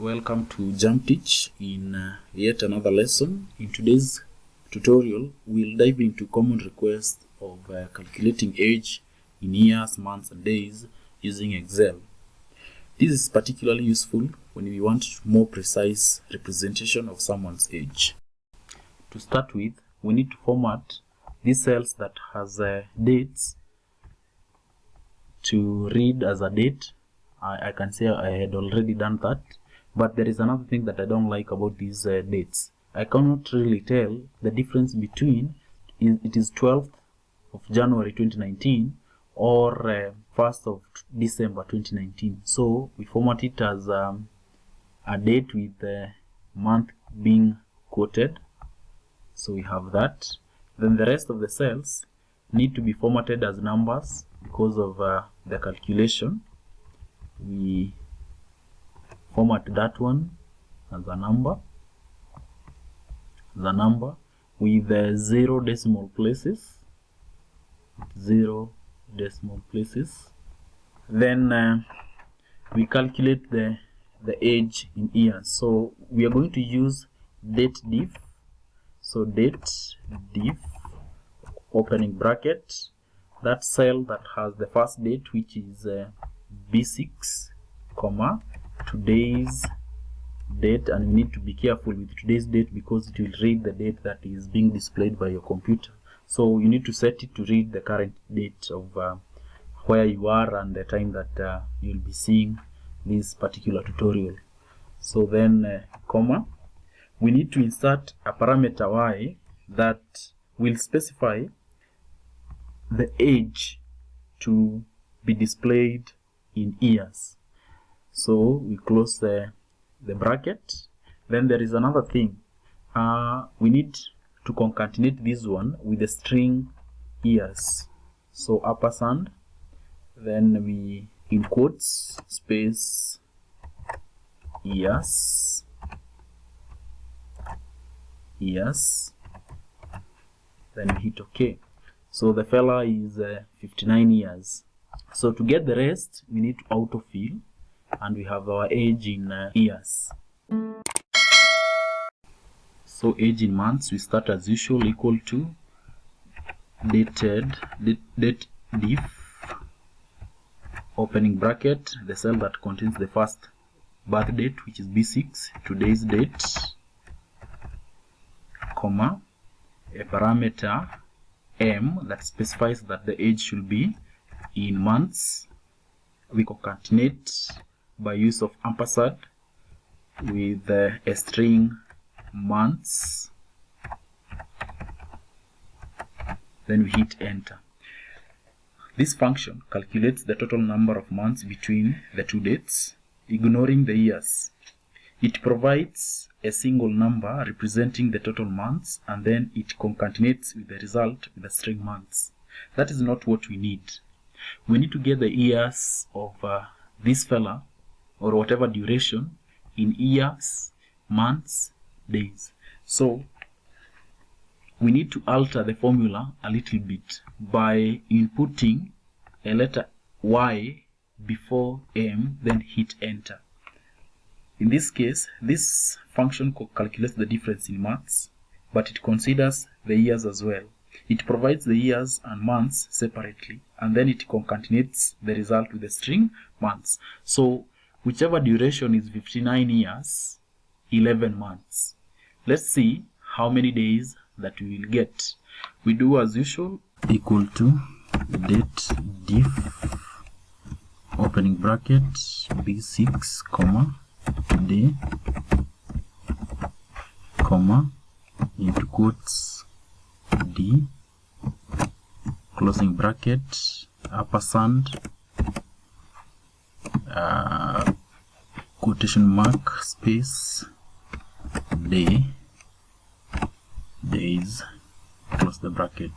Welcome to Jump Teach in yet another lesson. In today's tutorial, we'll dive into common requests of calculating age in years, months, and days using Excel. This is particularly useful when we want more precise representation of someone's age. To start with, we need to format these cells that has dates to read as a date. I can say I had already done that. But there is another thing that I don't like about these dates. I cannot really tell the difference between it is 12th of January 2019 or 1st of December 2019. So we format it as a date with the month being quoted. So we have that. Then the rest of the cells need to be formatted as numbers because of the calculation. We format that one as a number with 0 decimal places. Then we calculate the age in years. So we are going to use DATEDIF. So DATEDIF, opening bracket, that cell that has the first date, which is B6, comma, today's date, and you need to be careful with today's date because it will read the date that is being displayed by your computer. So you need to set it to read the current date of where you are and the time that you'll be seeing this particular tutorial. So then comma, we need to insert a parameter y that will specify the age to be displayed in years. So we close the bracket. Then there is another thing. We need to concatenate this one with the string years. So ampersand, then we in quotes space years, then we hit OK. So the fella is 59 years. So to get the rest, we need to autofill, and we have our age in years. So age in months, we start as usual, equal to DATEDIF, opening bracket, the cell that contains the first birth date, which is B6, today's date, comma, a parameter m that specifies that the age should be in months. We concatenate by use of ampersand with a string months, then we hit enter. This function calculates the total number of months between the two dates, ignoring the years. It provides a single number representing the total months, and then it concatenates with the result with the string months. That is not what we need. We need to get the years of this fella, or whatever duration, in years, months, days. So we need to alter the formula a little bit by inputting a letter y before m, then hit enter. In this case, this function calculates the difference in months, but it considers the years as well. It provides the years and months separately, and then it concatenates the result with the string months. So whichever duration is 59 years, 11 months. Let's see how many days that we will get. We do as usual, equal to DATEDIF, opening bracket, B6, comma, day, comma, into quotes, d, closing bracket, ampersand, quotation mark, space, day, days, close the bracket.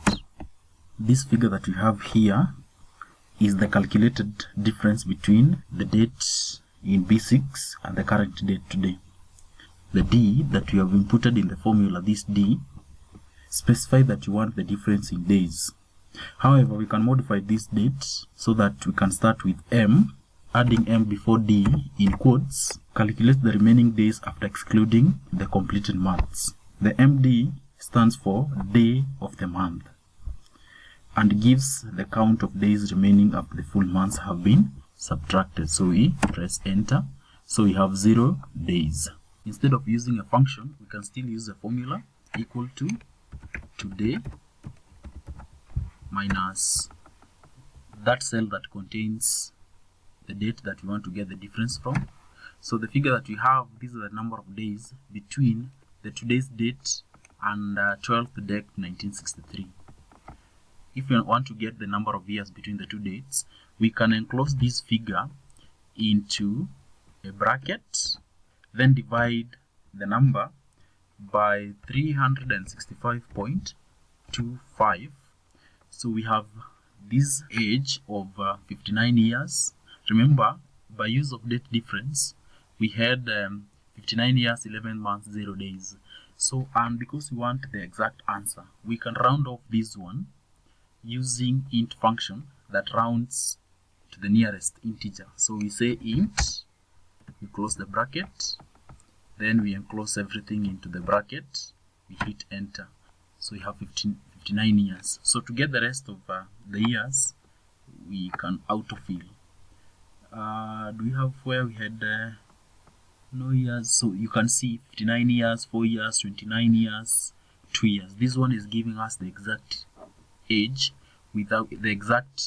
This figure that we have here is the calculated difference between the date in B6 and the current date today. The d that we have inputted in the formula, this d, specify that you want the difference in days. However, we can modify this date so that we can start with m adding M before D in quotes, calculate the remaining days after excluding the completed months. The MD stands for day of the month and gives the count of days remaining after the full months have been subtracted. So we press enter. So we have 0 days. Instead of using a function, we can still use a formula equal to today minus that cell that contains the date that we want to get the difference from. So the figure that we have, these are the number of days between the today's date and 12th date 1963. If we want to get the number of years between the two dates, we can enclose this figure into a bracket, then divide the number by 365.25. So we have this age of 59 years. Remember, by use of date difference, we had 59 years, 11 months, 0 days. So, and because we want the exact answer, we can round off this one using int function that rounds to the nearest integer. So we say int, we close the bracket, then we enclose everything into the bracket, we hit enter. So we have 59 years. So to get the rest of the years, we can autofill. Do we have where we had no years? So you can see 59 years, 4 years, 29 years, 2 years. This one is giving us the exact age without the exact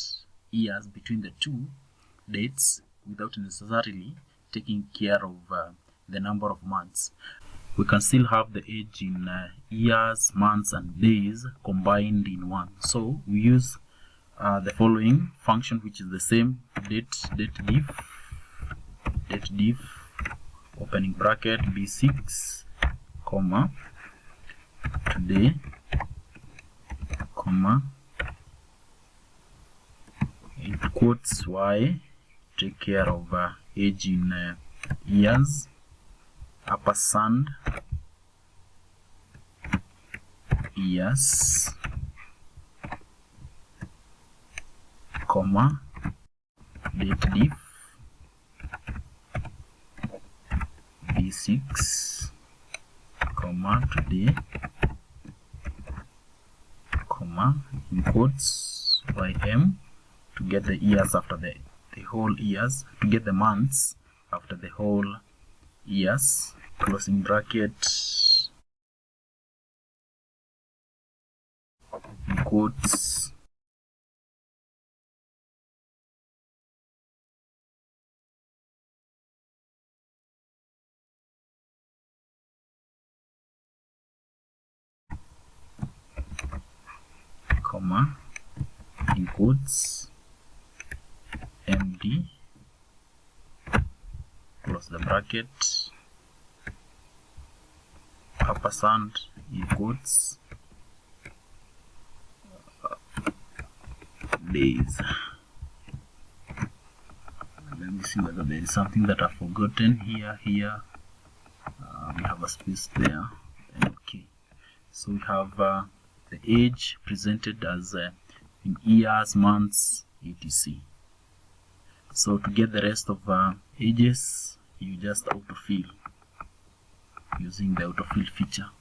years between the two dates without necessarily taking care of the number of months. We can still have the age in years, months, and days combined in one. So we use the following function, which is the same: DATEDIF, opening bracket, B6, comma, today, comma, in quotes Y, take care of age in years, ampersand, years, comma, DATEDIF, B6, comma, today, comma, in quotes YM, to get the years after the whole years, to get the months after the whole years, closing bracket, in quotes, comma, in quotes, MD, close the bracket, ampersand, in quotes, days. Let me see whether there is something that I've forgotten here. We have a space there. Okay, so we have the age presented as in years, months, etc. So to get the rest of ages, you just autofill using the autofill feature.